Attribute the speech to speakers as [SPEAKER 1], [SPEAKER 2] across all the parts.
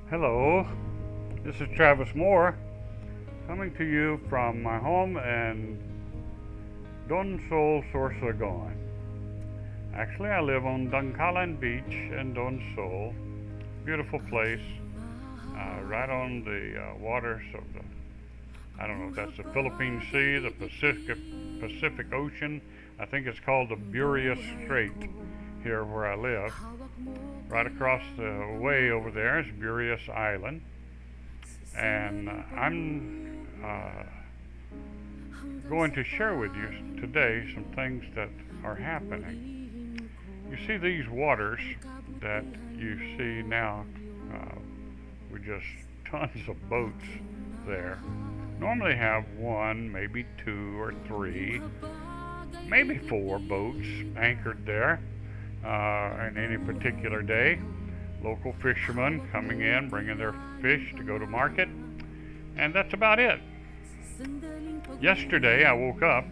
[SPEAKER 1] Hello, this is Travis Moore coming to you from my home in Donsol, Sorsogon. Actually, I live on Dongkalan Beach in Donsol. Beautiful place, right on the waters of I don't know if that's the Philippine Sea, the Pacific Ocean. I think it's called the Bureas Strait here where I live. Right across the way over there is Bureas Island, and I'm going to share with you today some things that are happening. You see these waters that you see now, we just tons of boats there. Normally have one, maybe two or three, maybe four boats anchored there in any particular day. Local fishermen coming in, bringing their fish to go to market, and that's about it. Yesterday I woke up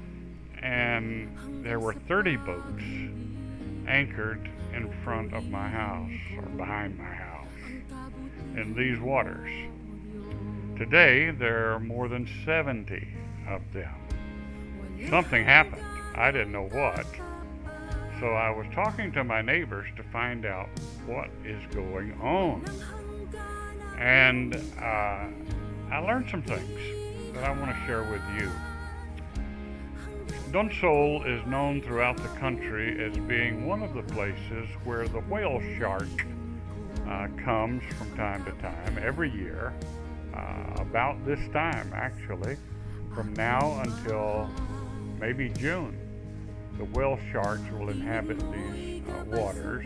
[SPEAKER 1] and there were 30 boats anchored in front of my house or behind my house in these waters. Today there are more than 70 of them. Something happened. I didn't know what. So I was talking to my neighbors to find out what is going on. And I learned some things that I want to share with you. Donsol is known throughout the country as being one of the places where the whale shark comes from time to time every year, about this time actually, from now until maybe June. The whale sharks will inhabit these waters.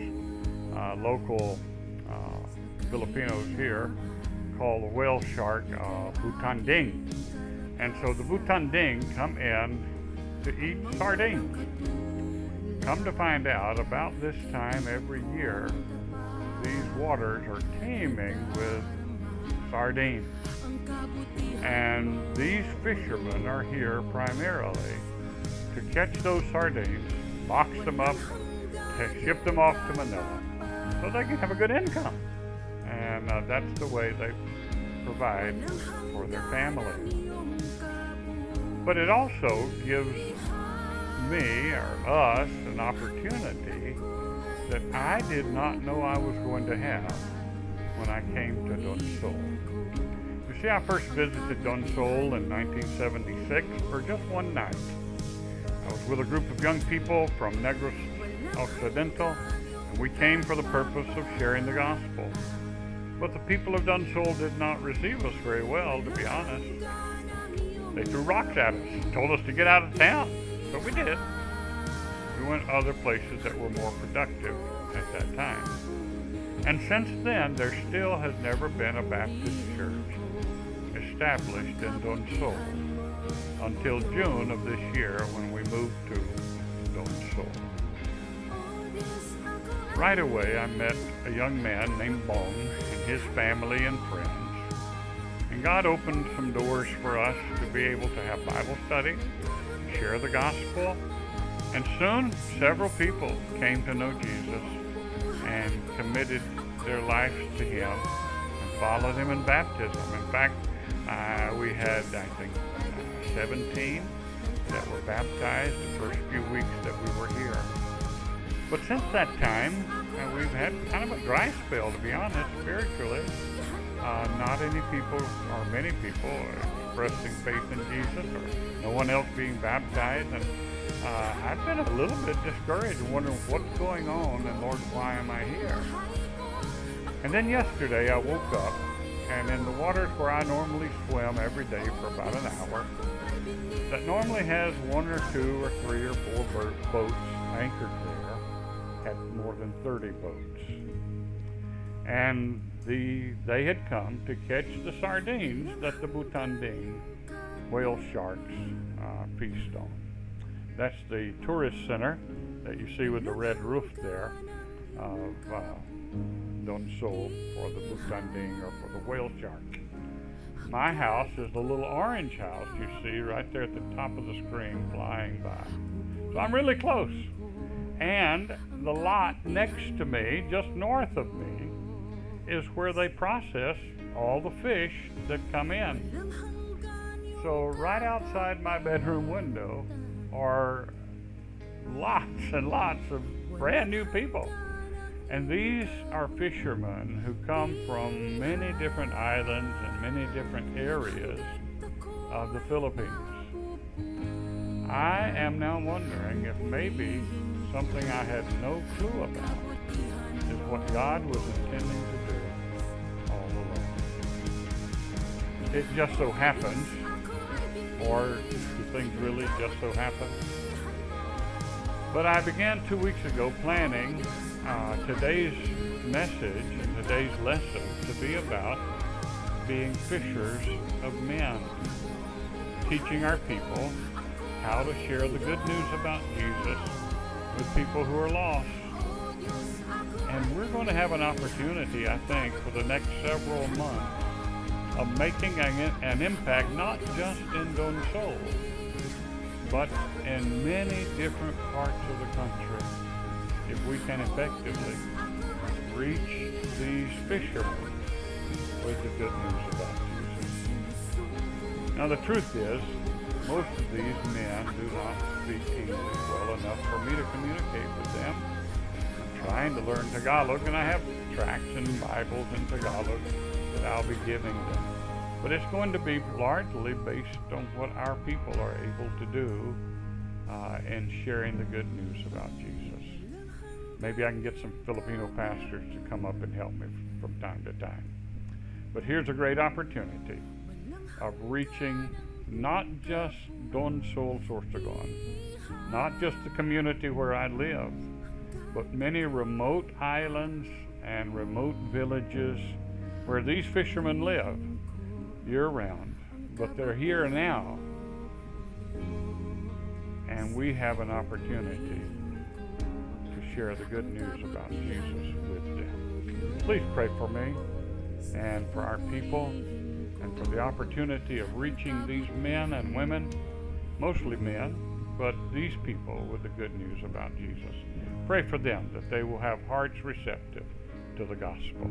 [SPEAKER 1] Local Filipinos here call the whale shark butanding. And so the butanding come in to eat sardines. Come to find out, about this time every year, these waters are teeming with sardines. And these fishermen are here primarily to catch those sardines, box them up, ship them off to Manila so they can have a good income. And that's the way they provide for their family. But it also gives me or us an opportunity that I did not know I was going to have when I came to Donsol. You see, I first visited Donsol in 1976 for just one night. I was with a group of young people from Negros Occidental, and we came for the purpose of sharing the gospel. But the people of Donsol did not receive us very well, to be honest. They threw rocks at us, told us to get out of town, but we did. We went other places that were more productive at that time. And since then, there still has never been a Baptist church established in Donsol until June of this year when we moved to Donsol. Right away, I met a young man named Bong and his family and friends. And God opened some doors for us to be able to have Bible study, share the gospel, and soon several people came to know Jesus and committed their lives to Him and followed Him in baptism. In fact, we had, I think, 17 that were baptized the first few weeks that we were here. But since that time, we've had kind of a dry spell, to be honest, spiritually. Not any people, or many people, expressing faith in Jesus, or no one else being baptized. And I've been a little bit discouraged, wondering what's going on, and Lord, why am I here? And then yesterday I woke up, and in the waters where I normally swim every day for about an hour, that normally has one or two or three or four boats anchored there, had more than 30 boats. And they had come to catch the sardines that the butanding whale sharks feast on. That's the tourist center that you see with the red roof there of Donsol for the butanding or for the whale shark. My house is the little orange house you see right there at the top of the screen flying by. So I'm really close. And the lot next to me, just north of me, is where they process all the fish that come in. So right outside my bedroom window are lots and lots of brand new people. And these are fishermen who come from many different islands and many different areas of the Philippines. I am now wondering if maybe something I had no clue about is what God was intending to do all along. It just so happens, or do things really just so happen? But I began 2 weeks ago planning today's message and today's lesson to be about being fishers of men, teaching our people how to share the good news about Jesus with people who are lost. And we're going to have an opportunity, I think, for the next several months of making an impact not just in Donsol, but in many different parts of the country, if we can effectively reach these fishermen with the good news about Jesus. Now the truth is, most of these men do not speak English well enough for me to communicate with them. I'm trying to learn Tagalog, and I have tracts and Bibles in Tagalog that I'll be giving them. But it's going to be largely based on what our people are able to do in sharing the good news about Jesus. Maybe I can get some Filipino pastors to come up and help me from time to time. But here's a great opportunity of reaching not just Donsol, Sorsogon, not just the community where I live, but many remote islands and remote villages where these fishermen live year-round, but they're here now, and we have an opportunity to share the good news about Jesus with them. Please pray for me and for our people and for the opportunity of reaching these men and women, mostly men, but these people with the good news about Jesus. Pray for them that they will have hearts receptive to the gospel.